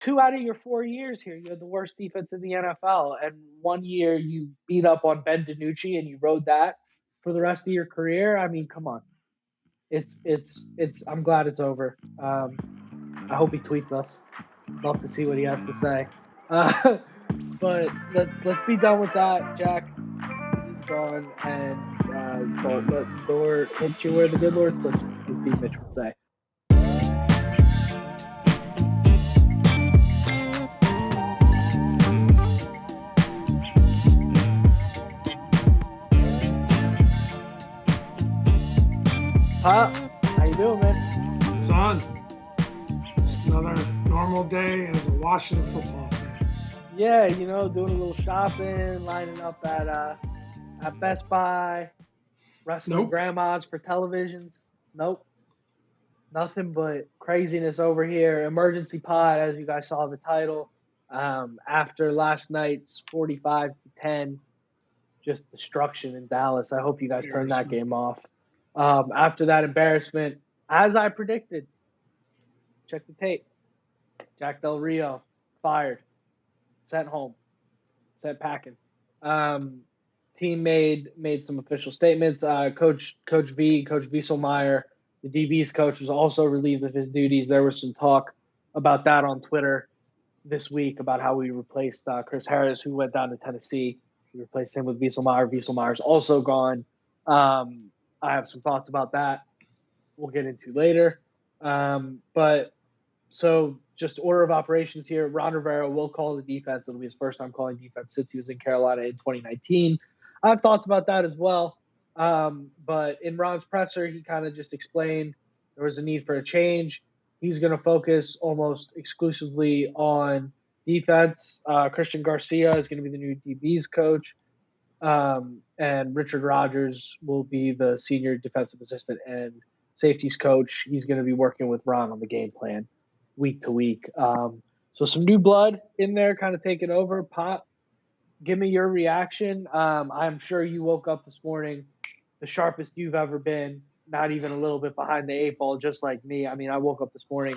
2 out of your 4 years here, you had the worst defense in the NFL, and 1 year you beat up on Ben DiNucci and you rode that for the rest of your career. I mean, come on. It's I'm glad it's over. I hope he tweets us. Love to see what he has to say. Uh, but let's be done with that. Jack is gone, and don't let the door hit you where the good Lord split you, as B. Mitch would say. Pop, how you doing, man? Son, just another normal day as a Washington football fan. Yeah, doing a little shopping, lining up at Best Buy, wrestling Nope. grandmas for televisions. Nope. Nothing but craziness over here. Emergency pod, as you guys saw the title. After last night's 45-10, just destruction in Dallas. I hope you guys turned that game off. After that embarrassment, as I predicted, check the tape. Jack Del Rio fired, sent home, sent packing. Team made some official statements. Coach Wieselmeyer, the DB's coach, was also relieved of his duties. There was some talk about that on Twitter this week about how we replaced Chris Harris, who went down to Tennessee. We replaced him with Wieselmeyer. Wieselmeyer's also gone. I have some thoughts about that we'll get into later. But so just order of operations here. Ron Rivera will call the defense. It'll be his first time calling defense since he was in Carolina in 2019. I have thoughts about that as well. But in Ron's presser, he kind of just explained there was a need for a change. He's going to focus almost exclusively on defense. Christian Garcia is going to be the new DB's coach. And Richard Rodgers will be the senior defensive assistant and safeties coach. He's going to be working with Ron on the game plan week to week. So some new blood in there kind of taking over. Pop, give me your reaction. I'm sure you woke up this morning the sharpest you've ever been, not even a little bit behind the 8 ball, just like me. I mean, I woke up this morning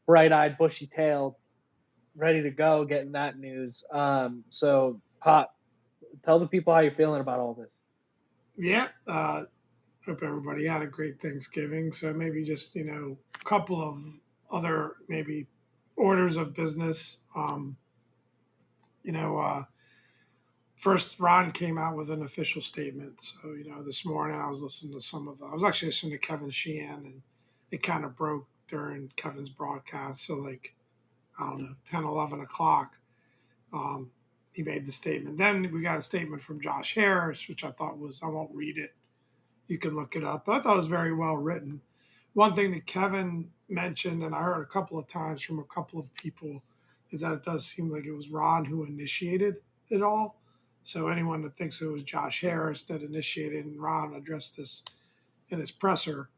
bright-eyed, bushy-tailed, ready to go getting that news. So, Pop, tell the people how you're feeling about all this. Yeah. Hope everybody had a great Thanksgiving. So maybe just, a couple of other maybe orders of business. First, Ron came out with an official statement. So, this morning I was listening to I was actually listening to Kevin Sheehan, and it kind of broke during Kevin's broadcast. So, like, I don't know, 10, 11 o'clock, he made the statement. Then we got a statement from Josh Harris, which I thought I won't read it. You can look it up. But I thought it was very well written. One thing that Kevin mentioned, and I heard a couple of times from a couple of people, is that it does seem like it was Ron who initiated it all. So anyone that thinks it was Josh Harris that initiated and Ron addressed this in his presser,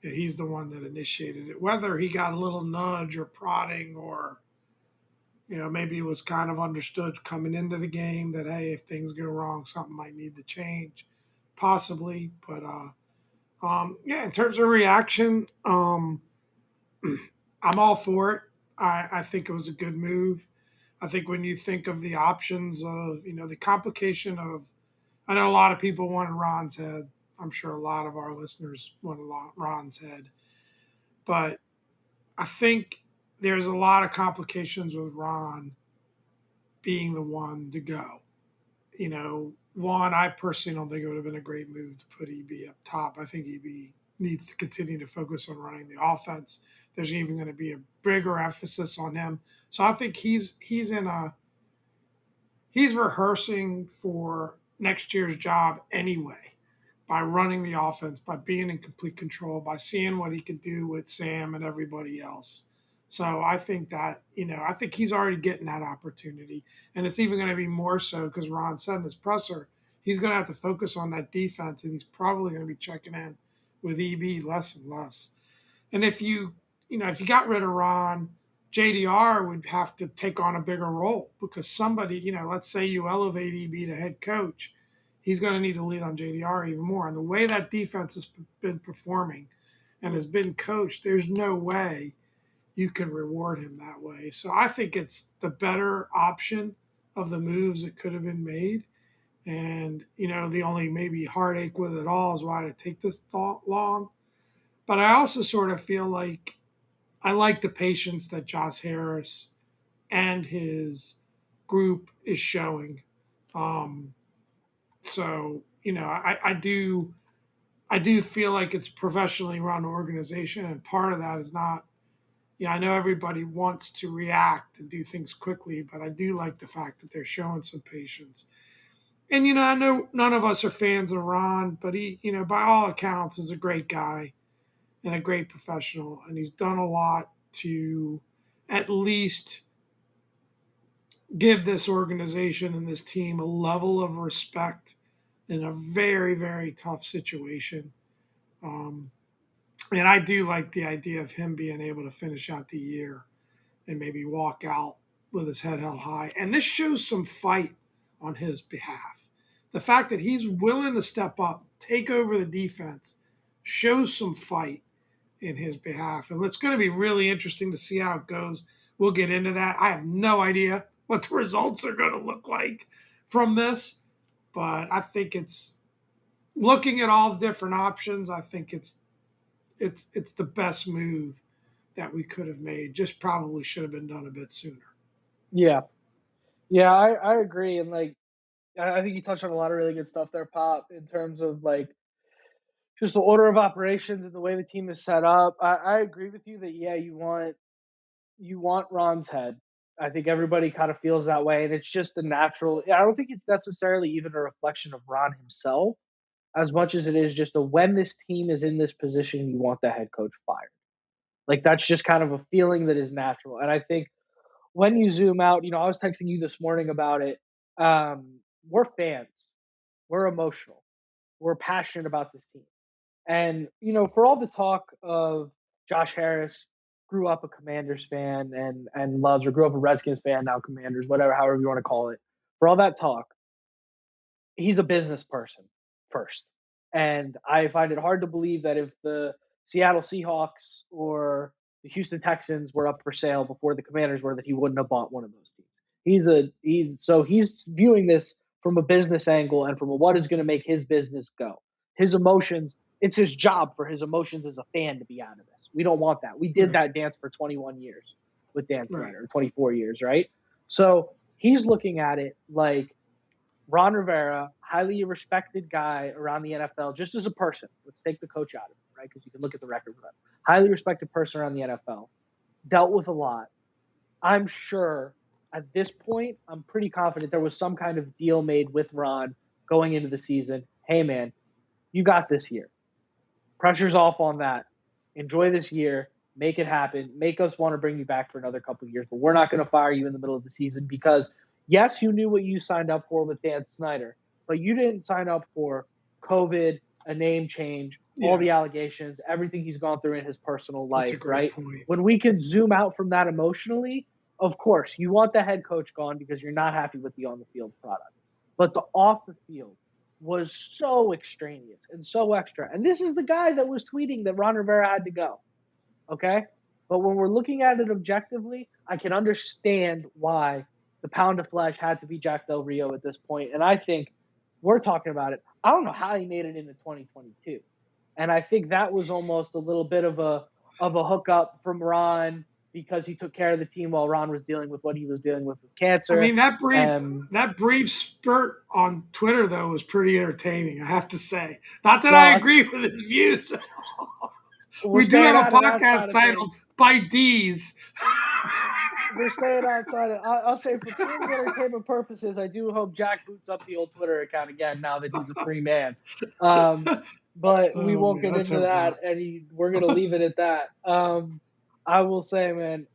he's the one that initiated it. Whether he got a little nudge or prodding or, maybe it was kind of understood coming into the game that, hey, if things go wrong, something might need to change, possibly. But, in terms of reaction, I'm all for it. I think it was a good move. I think when you think of the options of, the complication of, I know a lot of people wanted Ron's head. I'm sure a lot of our listeners wanted Ron's head. But I think there's a lot of complications with Ron being the one to go. One, I personally don't think it would have been a great move to put EB up top. I think EB needs to continue to focus on running the offense. There's even going to be a bigger emphasis on him. So I think he's rehearsing for next year's job anyway, by running the offense, by being in complete control, by seeing what he could do with Sam and everybody else. So I think that, I think he's already getting that opportunity. And it's even going to be more so because Ron said in his presser, he's going to have to focus on that defense, and he's probably going to be checking in with EB less and less. And if you got rid of Ron, JDR would have to take on a bigger role because somebody, let's say you elevate EB to head coach, he's going to need to lead on JDR even more. And the way that defense has been performing and has been coached, there's no way you can reward him that way. So I think it's the better option of the moves that could have been made. And, the only maybe heartache with it all is why did it take this long? But I also sort of feel like I like the patience that Josh Harris and his group is showing. Um, so, I do feel like it's a professionally run organization, and part of that is not. I know everybody wants to react and do things quickly, but I do like the fact that they're showing some patience. And I know none of us are fans of Ron, but he, by all accounts, is a great guy and a great professional, and he's done a lot to at least give this organization and this team a level of respect in a very, very tough situation. Um, and I do like the idea of him being able to finish out the year and maybe walk out with his head held high. And this shows some fight on his behalf. The fact that he's willing to step up, take over the defense, shows some fight in his behalf. And it's going to be really interesting to see how it goes. We'll get into that. I have no idea what the results are going to look like from this, but I think it's looking at all the different options. I think it's the best move that we could have made. Just probably should have been done a bit sooner. Yeah. Yeah, I agree. And like, I think you touched on a lot of really good stuff there, Pop, in terms of like just the order of operations and the way the team is set up. I agree with you that, yeah, you want Ron's head. I think everybody kind of feels that way, and it's just the natural. I don't think it's necessarily even a reflection of Ron himself as much as it is just a when this team is in this position, you want the head coach fired. Like that's just kind of a feeling that is natural. And I think when you zoom out, I was texting you this morning about it. We're fans. We're emotional. We're passionate about this team. And, for all the talk of Josh Harris grew up a Commanders fan and loves, or grew up a Redskins fan, now Commanders, whatever, however you want to call it. For all that talk, he's a business person first. And I find it hard to believe that if the Seattle Seahawks or the Houston Texans were up for sale before the Commanders were, that he wouldn't have bought one of those teams. He's viewing this from a business angle and from what is going to make his business go. His emotions, it's his job for his emotions as a fan to be out of this. We don't want that. We did that dance for 21 years with Dan Snyder, or 24 years, right? So he's looking at it like Ron Rivera, highly respected guy around the NFL, just as a person. Let's take the coach out of it, right? Because you can look at the record for that. Highly respected person around the NFL, dealt with a lot. I'm sure at this point, I'm pretty confident there was some kind of deal made with Ron going into the season. Hey, man, you got this year. Pressure's off on that. Enjoy this year. Make it happen. Make us want to bring you back for another couple of years, but we're not going to fire you in the middle of the season because, yes, you knew what you signed up for with Dan Snyder, but you didn't sign up for COVID, a name change, all the allegations, everything he's gone through in his personal life, That's a great right? point. When we can zoom out from that emotionally, of course, you want the head coach gone because you're not happy with the on the field product. But the off the field was so extraneous and so extra. And this is the guy that was tweeting that Ron Rivera had to go. Okay. But when we're looking at it objectively, I can understand why the pound of flesh had to be Jack Del Rio at this point. And I think we're talking about it. I don't know how he made it into 2022. And I think that was almost a little bit of a hookup from Ron because he took care of the team while Ron was dealing with what he was dealing with cancer. I mean, that brief spurt on Twitter though was pretty entertaining. I have to say, not that I agree with his views. We do have a podcast titled "By D's." We're staying outside. I'll say for purely entertainment purposes, I do hope Jack boots up the old Twitter account again now that he's a free man. But we won't get into that, and we're gonna leave it at that. I will say, man,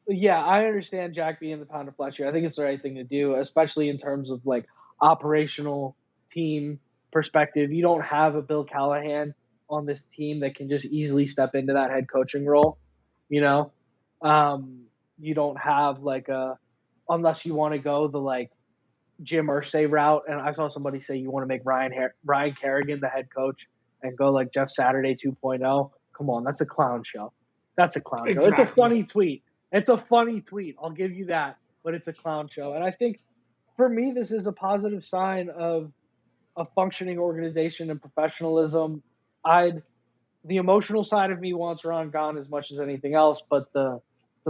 yeah, I understand Jack being the pound of flesh here. I think it's the right thing to do, especially in terms of like operational team perspective. You don't have a Bill Callahan on this team that can just easily step into that head coaching role. You know, you don't have like unless you want to go the like Jim Irsay route. And I saw somebody say you want to make Ryan Kerrigan the head coach and go like Jeff Saturday 2.0. Come on, that's a clown show. That's a clown show. It's a Exactly. funny tweet. It's a funny tweet. I'll give you that, but it's a clown show. And I think for me, this is a positive sign of a functioning organization and professionalism. I'd the emotional side of me wants Ron gone as much as anything else, but the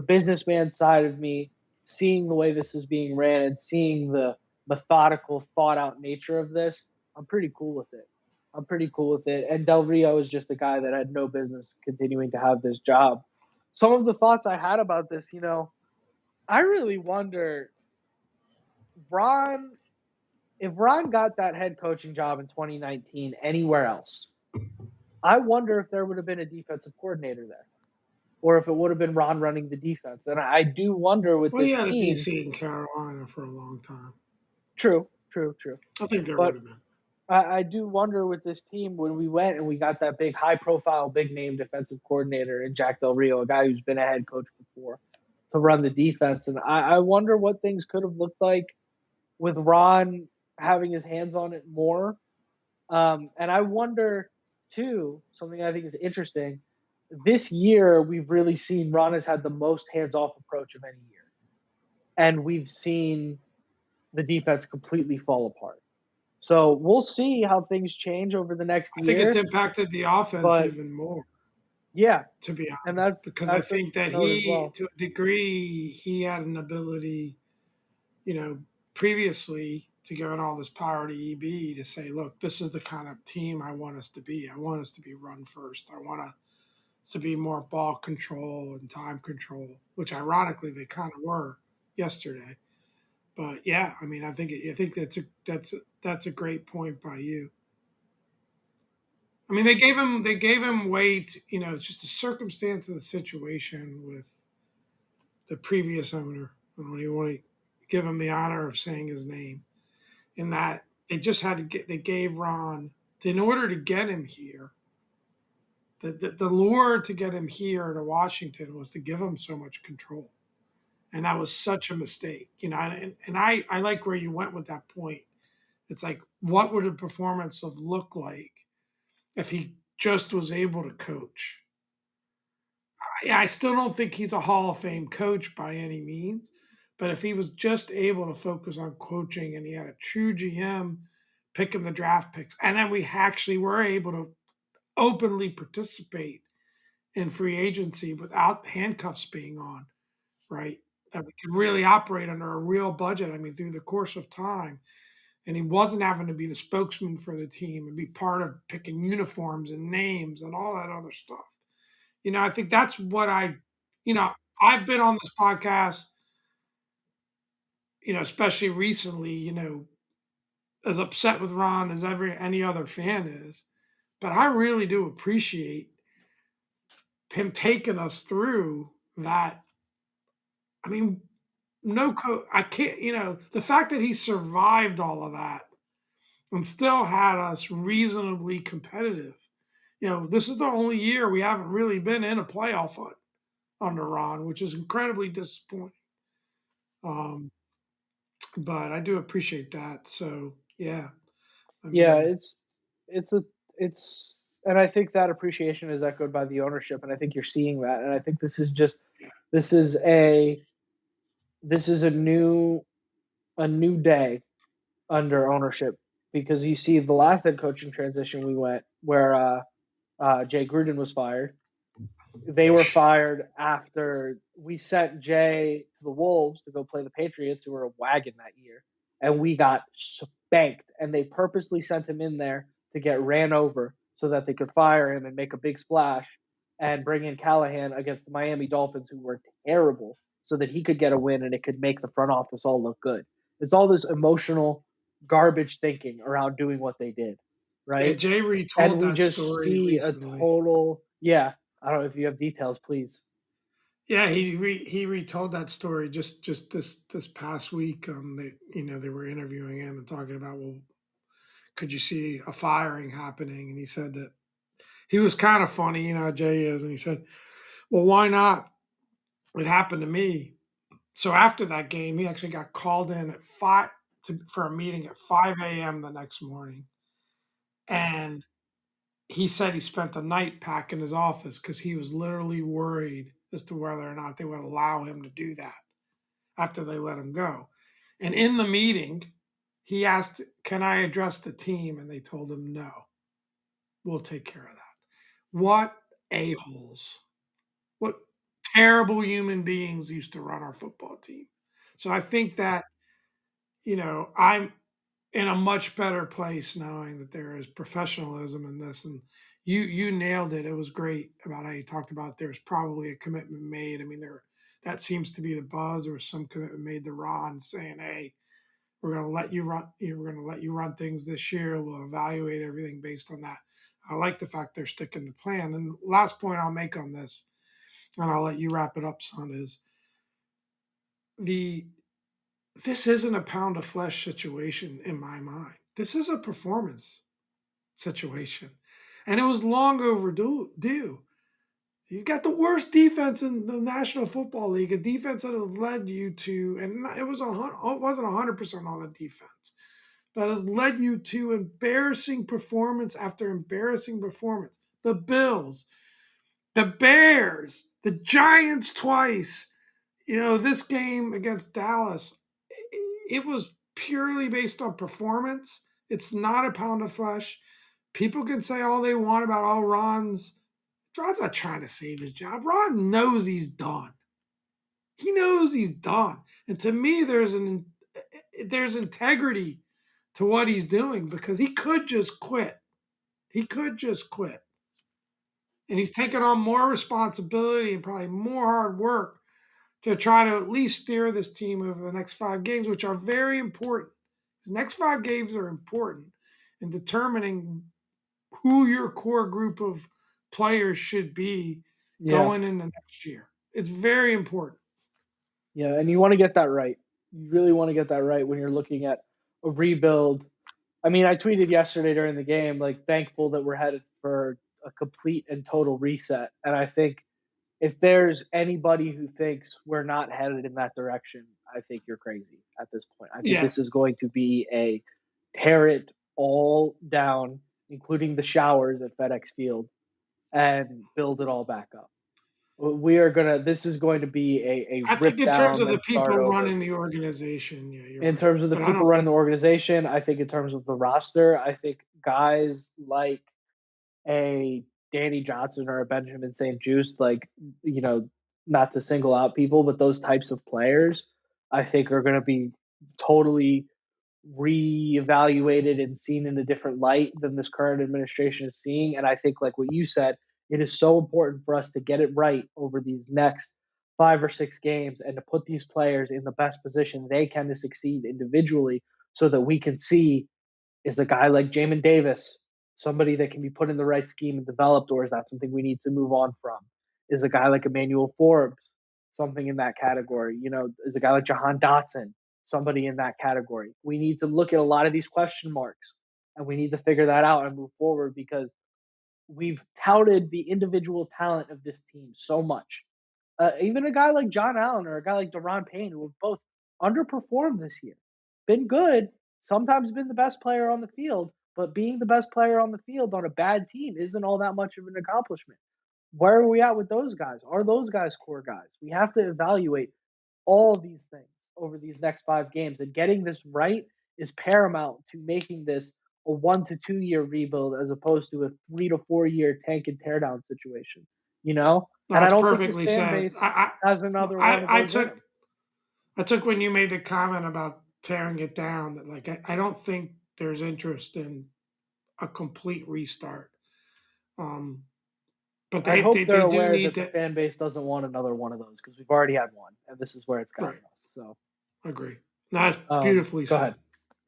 businessman side of me, seeing the way this is being ran and seeing the methodical, thought out nature of this, I'm pretty cool with it. I'm pretty cool with it. And Del Rio is just a guy that had no business continuing to have this job. Some of the thoughts I had about this, I really wonder Ron if Ron got that head coaching job in 2019 anywhere else, I wonder if there would have been a defensive coordinator there, or if it would have been Ron running the defense. And I do wonder with Well, he this had a team. DC in Carolina for a long time. True, true, true. I think there would But have been. I do wonder with this team when we went and we got that big, high profile, big name defensive coordinator in Jack Del Rio, a guy who's been a head coach before, to run the defense. And I wonder what things could have looked like with Ron having his hands on it more. And I wonder, too, something I think is interesting. This year, we've really seen Ron has had the most hands off approach of any year. And we've seen the defense completely fall apart. So we'll see how things change over the next I think it's year. impacted the offense But even more, yeah, to be and honest, because I that's a think that note as he, well. to a degree, he had an ability, you know, previously to giving all this power to EB to say, look, this is the kind of team I want us to be. I want us to be run first. I want us to be more ball control and time control, which ironically they kind of were yesterday. But yeah, I mean, I think that's a great point by you. I mean, they gave him weight. You know, it's just the circumstance of the situation with the previous owner. When you want to give him the honor of saying his name, in that they just had to get they gave Ron in order to get him here. The lure to get him here to Washington was to give him so much control, and that was such a mistake. You know, and I like where you went with that point. It's like, what would a performance have looked like if he just was able to coach? I still don't think he's a Hall of Fame coach by any means, but if he was just able to focus on coaching and he had a true GM picking the draft picks, and then we actually were able to openly participate in free agency without handcuffs being on, right? That we could really operate under a real budget. I mean, through the course of time, and he wasn't having to be the spokesman for the team and be part of picking uniforms and names and all that other stuff. You know, I think that's what you know, I've been on this podcast, especially recently, as upset with Ron as any other fan is, but I really do appreciate him taking us through that. I mean, I can't, the fact that he survived all of that and still had us reasonably competitive. This is the only year we haven't really been in a playoff hunt under Ron, which is incredibly disappointing. Um, but I do appreciate that. So yeah, I Yeah, mean, it's a it's and I think that appreciation is echoed by the ownership, and I think you're seeing that. And I think yeah, this is a this is a new day under ownership, because you see the last head coaching transition we went where Jay Gruden was fired. They were fired after we sent Jay to the Wolves to go play the Patriots, who were a wagon that year, and we got spanked. And they purposely sent him in there to get ran over so that they could fire him and make a big splash and bring in Callahan against the Miami Dolphins, who were terrible, so that he could get a win and it could make the front office all look good. It's all this emotional garbage thinking around doing what they did, yeah. right? Jay And retold we that just story see a recently. total, yeah, I don't know if you have details, please. Yeah, he retold that story just this past week. They were interviewing him and talking about, well, could you see a firing happening? And he said that he was kind of funny, Jay is, and he said, well, why not? It happened to me. So after that game, he actually got called in at for a meeting at 5 a.m. the next morning, and he said he spent the night packing his office because he was literally worried as to whether or not they would allow him to do that after they let him go. And in the meeting, he asked, "Can I address the team?" And they told him, "No, we'll take care of that." What a-holes. What terrible human beings used to run our football team. So I think that, I'm in a much better place knowing that there is professionalism in this. And you nailed it. It was great about how you talked about there's probably a commitment made. I mean, that seems to be the buzz. There was some commitment made to Ron saying, "Hey, we're going to let you run. We're going to let you run things this year. We'll evaluate everything based on that." I like the fact they're sticking to plan. And last point I'll make on this, and I'll let you wrap it up, son, is the this isn't a pound of flesh situation in my mind. This is a performance situation. And it was long overdue. You got the worst defense in the National Football League, a defense that has led you to, and it wasn't 100% on the defense, but has led you to embarrassing performance after embarrassing performance. The Bills, the Bears, the Giants twice. This game against Dallas, it was purely based on performance. It's not a pound of flesh. People can say all they want about Ron's not trying to save his job. Ron knows he's done. He knows he's done. And to me, there's integrity to what he's doing because he could just quit. He could just quit. And he's taken on more responsibility and probably more hard work to try to at least steer this team over the next 5 games, which are very important. The next 5 games are important in determining who your core group of players should be Yeah. going into next year. It's very important. Yeah, and you want to get that right. You really want to get that right when you're looking at a rebuild. I mean, I tweeted yesterday during the game, like, thankful that we're headed for a complete and total reset. And I think if there's anybody who thinks we're not headed in that direction, I think you're crazy at this point. I think Yeah, this is going to be a tear it all down, including the showers at FedEx Field, and build it all back up. This is going to be a I think rip in terms down of the and start people over. running the organization, yeah, you're In right. terms of the But I people don't running think, the organization, I think in terms of the roster, I think guys like a Danny Johnson or a Benjamin St. Juste, like, you know, not to single out people, but those types of players, I think are going to be totally reevaluated and seen in a different light than this current administration is seeing. And I think, like what you said, it is so important for us to get it right over these next 5 or 6 games and to put these players in the best position they can to succeed individually so that we can see, is a guy like Jamin Davis somebody that can be put in the right scheme and developed, or is that something we need to move on from? Is a guy like Emmanuel Forbes something in that category? Is a guy like Jahan Dotson somebody in that category? We need to look at a lot of these question marks and we need to figure that out and move forward because we've touted the individual talent of this team so much. Even a guy like John Allen or a guy like Deron Payne, who have both underperformed this year, been good, sometimes been the best player on the field, but being the best player on the field on a bad team isn't all that much of an accomplishment. Where are we at with those guys? Are those guys core guys? We have to evaluate all of these things over these next 5 games, and getting this right is paramount to making this a 1 to 2 year rebuild as opposed to a 3 to 4 year tank and teardown situation. And I that's don't think this perfectly fan said. base has another one of I those in took them. I took when you made the comment about tearing it down that like I don't think there's interest in a complete restart. Um, but I they, hope they they're they do aware need that the to. fan base doesn't want another one of those because we've already had one, and this is where it's Right, gotten us. So, agree. No, it's um, beautifully go said. ahead,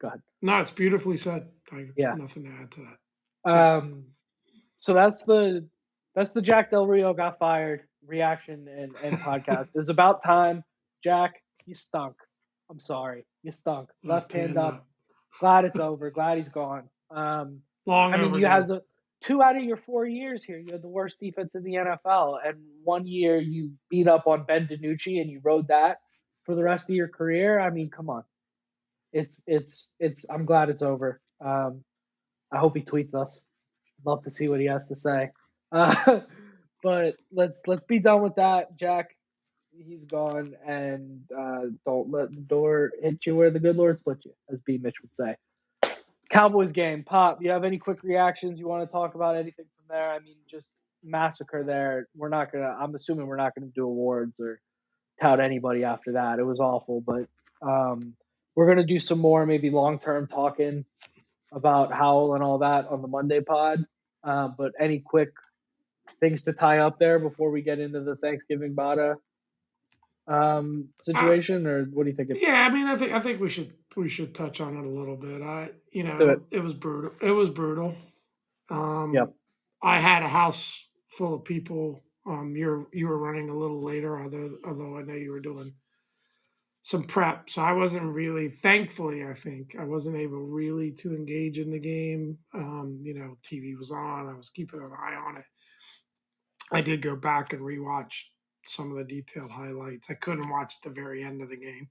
go ahead. No, it's beautifully said. I have Yeah. nothing to add to that. Yeah, Um, so that's the Jack Del Rio got fired reaction and podcast. It's about time, Jack. You stunk. I'm sorry, you stunk. left Left hand hand up. up. Glad it's over. Glad he's gone. Long I mean, you had overdue. the 2 out of your 4 years here. You had the worst defense in the NFL, and one year you beat up on Ben DiNucci and you rode that for the rest of your career. I mean, come on. It's. I'm glad it's over. I hope he tweets us. Love to see what he has to say. But let's be done with that, Jack. He's gone, and don't let the door hit you where the good Lord split you, as B. Mitch would say. Cowboys game, Pop. You have any quick reactions you want to talk about? Anything from there? I mean, just massacre there. We're not gonna. I'm assuming we're not gonna do awards or tout anybody after that. It was awful, but we're gonna do some more maybe long term talking about Howell and all that on the Monday pod. But any quick things to tie up there before we get into the Thanksgiving Bada Uh, situation, or what do you think? yeah, I mean, I think we should touch on it a little bit. Let's do it. It was brutal. It was brutal. Yep. Um, I had a house full of people. You were running a little later, although I know you were doing some prep, so I wasn't really. Thankfully, I think I wasn't able really to engage in the game. TV was on. I was keeping an eye on it. I did go back and rewatch some of the detailed highlights. I couldn't watch the very end of the game,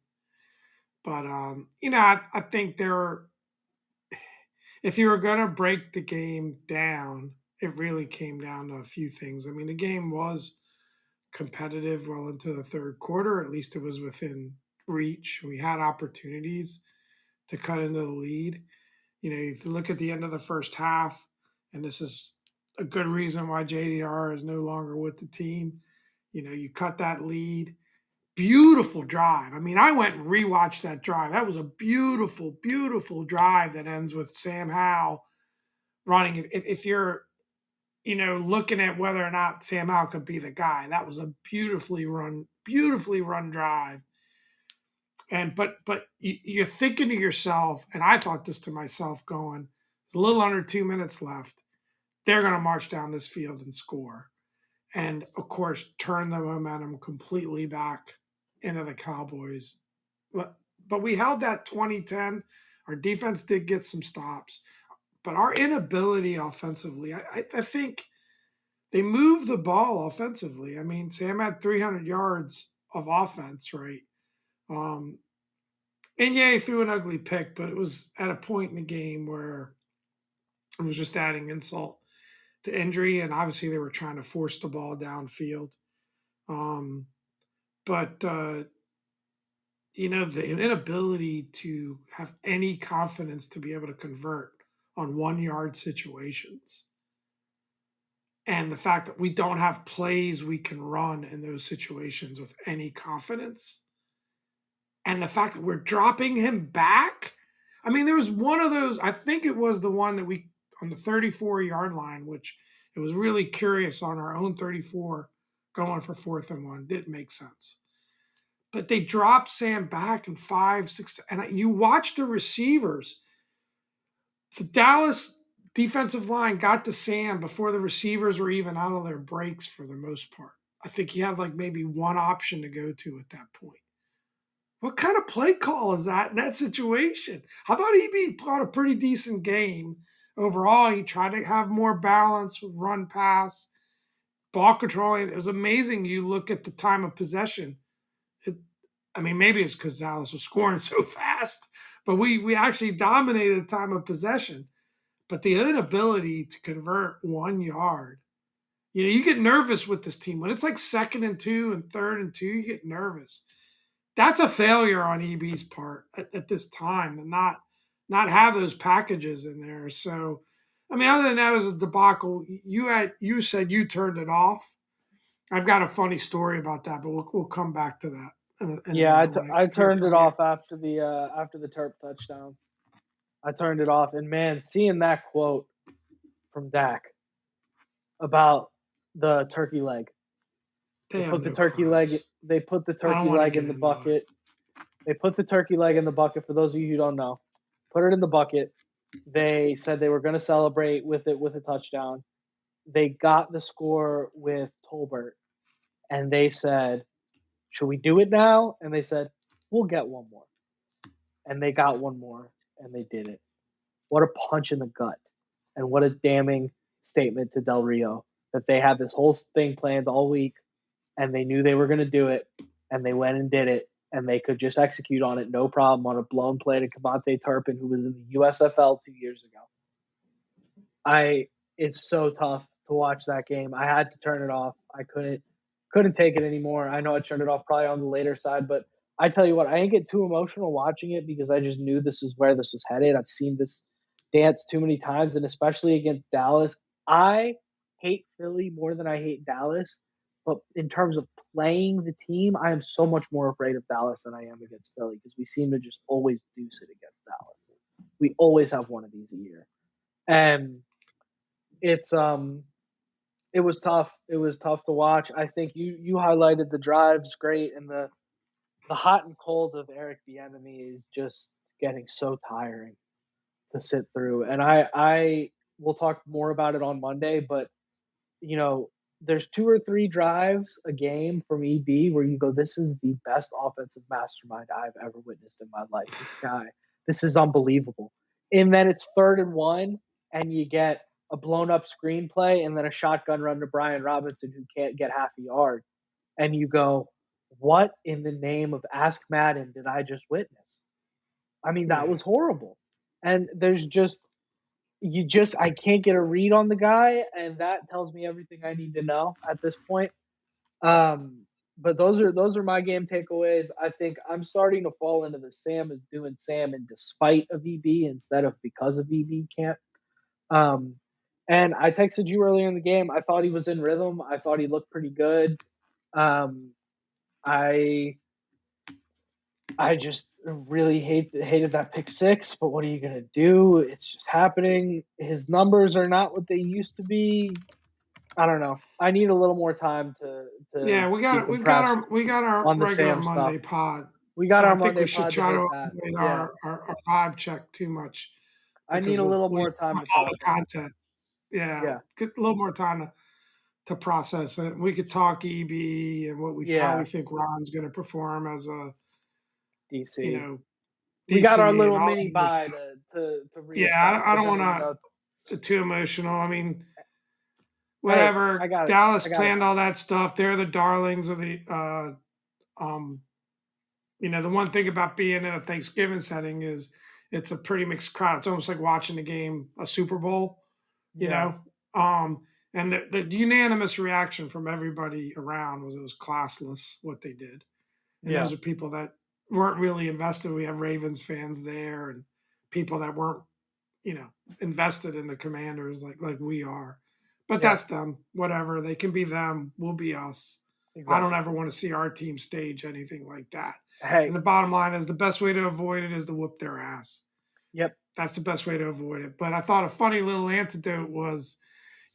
but I think there are, if you were going to break the game down, it really came down to a few things. I mean, the game was competitive well into the third quarter. At least it was within reach. We had opportunities to cut into the lead. If you look at the end of the first half, and this is a good reason why JDR is no longer with the team. You cut that lead. Beautiful drive. I mean, I went and rewatched that drive. That was a beautiful, beautiful drive that ends with Sam Howell running. If you're, looking at whether or not Sam Howell could be the guy, that was a beautifully run drive. And but you're thinking to yourself, and I thought this to myself, going, "There's a little under 2 minutes left. They're going to march down this field and score." And of course, turn the momentum completely back into the Cowboys. But we held that 2010. Our defense did get some stops, but our inability offensively, I think they moved the ball offensively. I mean, Sam had 300 yards of offense, right? Um, and yeah, he threw an ugly pick, but it was at a point in the game where it was just adding insult to injury, and obviously they were trying to force the ball downfield. Um, but the inability to have any confidence to be able to convert on 1 yard situations, and the fact that we don't have plays we can run in those situations with any confidence, and the fact that we're dropping him back. I mean, there was one of those, I think it was the one that we, on the 34-yard line, which it was really curious on our own 34 going for 4th and 1. Didn't make sense. But they dropped Sam back in 5, 6, and you watch the receivers. The Dallas defensive line got to Sam before the receivers were even out of their breaks for the most part. I think he had like maybe one option to go to at that point. What kind of play call is that in that situation? I thought he played a pretty decent game overall. He tried to have more balance with run pass, ball controlling. It was amazing. You look at the time of possession. I mean, maybe it's because Dallas was scoring so fast, but we actually dominated the time of possession. But the inability to convert 1 yard, you get nervous with this team. When it's like 2nd and 2 and 3rd and 2, you get nervous. That's a failure on EB's part at this time, and not have those packages in there. So, I mean, other than that, as a debacle, you said you turned it off. I've got a funny story about that, but we'll come back to that in a Yeah, minute. I want I to hear turned it from you. off after the Terp touchdown. I turned it off, and man, seeing that quote from Dak about the turkey leg. They They have put the no turkey leg. class. They put the I don't turkey want to leg get in the into it. bucket. They put the turkey leg in the bucket. For those of you who don't know, put it in the bucket. They said they were going to celebrate with it with a touchdown. They got the score with Tolbert, and they said, "Should we do it now?" And they said, "We'll get one more." And they got one more, and they did it. What a punch in the gut, and what a damning statement to Del Rio that they had this whole thing planned all week, and they knew they were going to do it, and they went and did it, and they could just execute on it no problem on a blown play to Cavante Turpin, who was in the USFL 2 years ago. I it's so tough to watch that game. I had to turn it off. I couldn't take it anymore. I know I turned it off probably on the later side, but I tell you what, I didn't get too emotional watching it because I just knew this is where this was headed. I've seen this dance too many times, and especially against Dallas. I hate Philly more than I hate Dallas, but in terms of playing the team, I am so much more afraid of Dallas than I am against Philly because we seem to just always deuce it against Dallas. We always have one of these a year. And it's it was tough. It was tough to watch. I think you highlighted the drives great, and the hot and cold of Eric Bieniemy is just getting so tiring to sit through. And I will talk more about it on Monday, but you know, there's two or three drives a game from EB where you go, this is the best offensive mastermind I've ever witnessed in my life. This guy, this is unbelievable. And then it's 3rd and 1, and you get a blown up screenplay and then a shotgun run to Brian Robinson who can't get half a yard. And you go, what in the name of Ask Madden did I just witness? I mean, that Yeah. was horrible. And there's just I can't get a read on the guy, and that tells me everything I need to know at this point. But those are my game takeaways. I think I'm starting to fall into the Sam is doing Sam in despite of EB instead of because of EB camp. Um, and I texted you earlier in the game. I thought he was in rhythm. I thought he looked pretty good. Um, I I just really hated that pick six, but what are you gonna do? It's just happening. His numbers are not what they used to be. I don't know. I need a little more time to Yeah, decompress we got our on the regular Sam stuff. Monday pod, We got so our I think Monday we should pod to try to hit that. avoid Yeah, our vibe check too much I need because a little we more time have to all the process. content. Yeah, Yeah, get a little more time to process it. We could talk EB and how we yeah, think Ron's going to perform as a you DC. know We got our DC and little all mini that other buy stuff. to reassess, Yeah, I but don't then want there's no. to too emotional. I mean, Hey, I whatever. got it. Dallas I got it. planned all that stuff. They're the darlings of the um the one thing about being in a Thanksgiving setting is it's a pretty mixed crowd. It's almost like watching the game, a Super Bowl, you Yeah, know. Um, and the unanimous reaction from everybody around was it was classless what they did. And yeah, those are people that weren't really invested. We have Ravens fans there and people that weren't, you know, invested in the Commanders like we are. But yeah. that's them. Whatever. They can be them. We'll be us. I don't Exactly. ever want to see our team stage anything like that. And Hey, the bottom line is the best way to avoid it is to whoop their ass. yep, That's the best way to avoid it. But I thought a funny little antidote was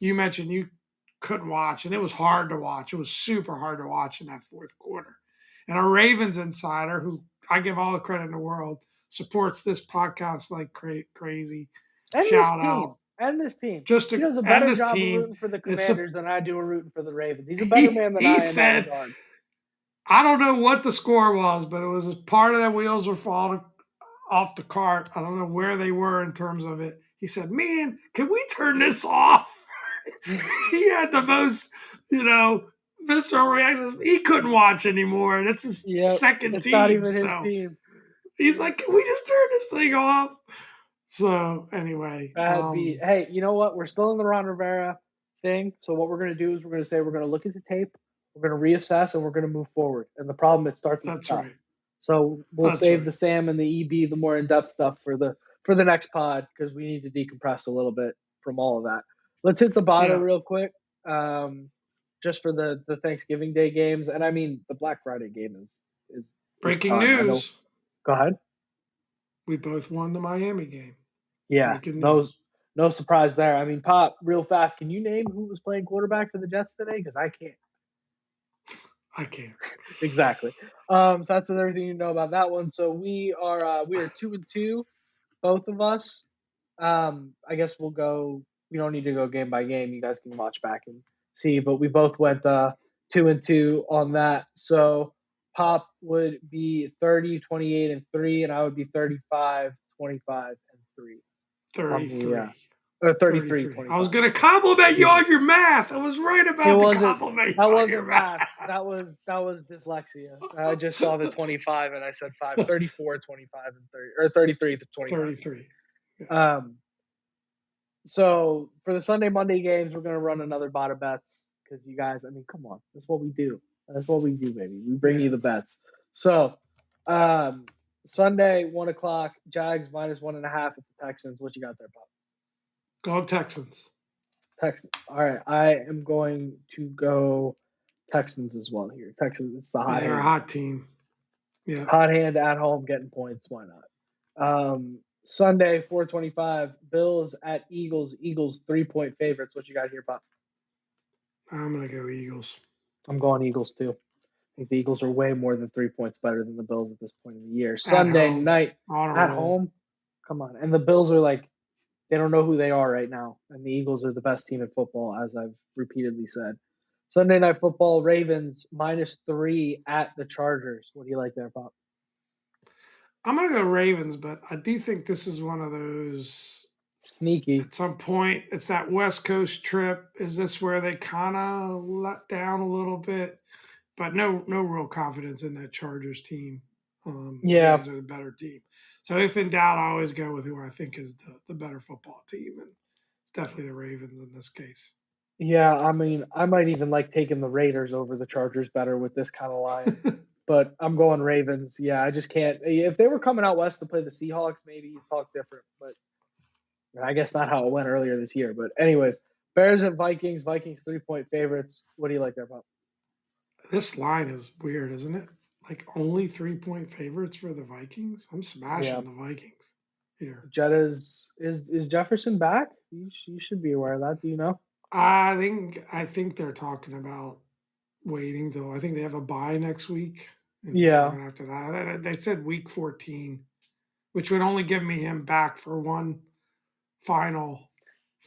you mentioned you couldn't watch, and it was hard to watch. It was super hard to watch in that fourth quarter. And a Ravens insider, who I give all the credit in the world, supports this podcast like crazy. and this Shout team, out. and this team. Just He to does a end better this job of team rooting for the is Commanders than I do of rooting for the Ravens. He's a better he man than he I in that said regard. I don't know what the score was, but it was as part of the wheels were falling off the cart. I don't know where they were in terms of it. He said, "Man, can we turn this off?" He had the most, visceral reactions. He couldn't watch anymore, and it's his Yep, second it's not team. even his So team. he's like, "Can we just turn this thing off?" So anyway, Bad beat. Hey, you know what? We're still in the Ron Rivera thing. So what we're gonna do is we're gonna say we're gonna look at the tape, we're gonna reassess, and we're gonna move forward. And the problem it starts with the that's tough. right. So we'll That's save right. the Sam and the EB, the more in depth stuff for the next pod because we need to decompress a little bit from all of that. Let's hit the bottom Yeah. real quick. Just for the Thanksgiving Day games, and I mean the Black Friday game is Breaking done. I know. news: Go ahead. we both won the Miami game. Yeah, Breaking those news. no surprise there. I mean, Pop, real fast, can you name who was playing quarterback for the Jets today? Because I can't. I can't. Exactly. So that's another thing you know about that one. So we are 2-2, both of us. I guess we'll go. We don't need to go game by game. You guys can watch back and see. But we both went 2-2 on that. So Pop would be 30, 28, and 3, and I would be 35, 25, and 3 on the 33. or 33, 33. I was 25. going to compliment you Excuse me. on your math. I was right It about to wasn't compliment that you on your wasn't math. math. That was dyslexia. I just saw the 25 and I said 5, 34, 25, and 30 or 33 to 25 and 33. Yeah. 3. So for the Sunday, Monday games, we're gonna run another bot of bets because you guys, I mean, come on, that's what we do. That's what we do, baby. We bring Yeah. you the bets. So Sunday, 1 o'clock, Jags -1.5 at the Texans. What you got there, Bob? Go Texans. Texans. All right, I am going to go Texans as well here. Texans, it's the Yeah, hot they're a hand. hot team. Yeah. Hot hand at home, getting points. Why not? Sunday, 4:25, Bills at Eagles. Eagles 3-point favorites. What you got here, Bob? I'm gonna go Eagles. I'm going Eagles too. I think the Eagles are way more than 3 points better than the Bills at this point in the year. At Sunday home. night On a at roll. home. Come on. And the Bills are like, they don't know who they are right now. And the Eagles are the best team in football, as I've repeatedly said. Sunday night football, Ravens -3 at the Chargers. What do you like there, Bob? I'm gonna go Ravens, but I do think this is one of those. Sneaky. At some point, it's that West Coast trip. Is this where they kind of let down a little bit? But no real confidence in that Chargers team. Yeah. Ravens are the better team. So if in doubt, I always go with who I think is the better football team, and it's definitely the Ravens in this case. Yeah. I mean, I might even like taking the Raiders over the Chargers better with this kind of line. But I'm going Ravens. Yeah, I just can't. If they were coming out west to play the Seahawks, maybe you'd talk different. But I guess not how it went earlier this year. But anyways, Bears and Vikings. Vikings 3-point favorites. What do you like there, Bob? This line is weird, isn't it? Like only 3-point favorites for the Vikings. I'm Yeah, smashing the Vikings here. Jetta's is Jefferson back? You should be aware of that. Do you know? I think they're talking about waiting till I think they have a bye next week and Yeah, talking after that. They said week 14, which would only give me him back for one final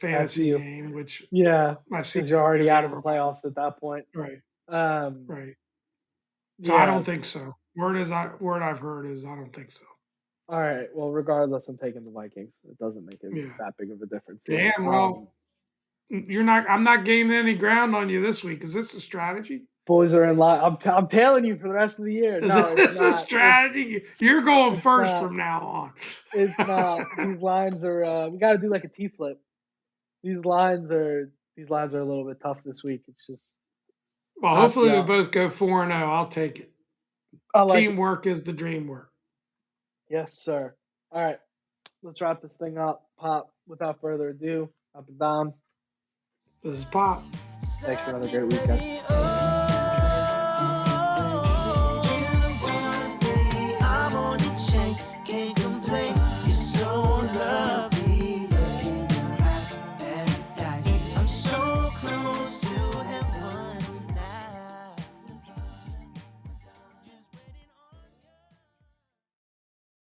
that's fantasy you. game, which Yeah, my season because you're is already gonna be out of the over by playoffs at that point. right, Um, right. So I yeah. don't think so. Word I've heard is I don't think so. All right. Well, regardless, I'm taking the Vikings. It doesn't make it Yeah. that big of a difference here. Dan, well, I'm not gaining any ground on you this week. Is this a strategy? Boys are in line. I'm tailing you for the rest of the year. Is No, it's this a not. It's strategy? You're going it's first not. from now on. It's not. These lines are. We got to do like a T flip. These lines are. These lines are a little bit tough this week. It's just. Well, hopefully we Yeah. both go 4-0. I'll take it. I like it. Teamwork is the dream work. Yes, sir. All right. Let's wrap this thing up. Pop. Without further ado, up and down. This is Pop. Thanks for another great weekend.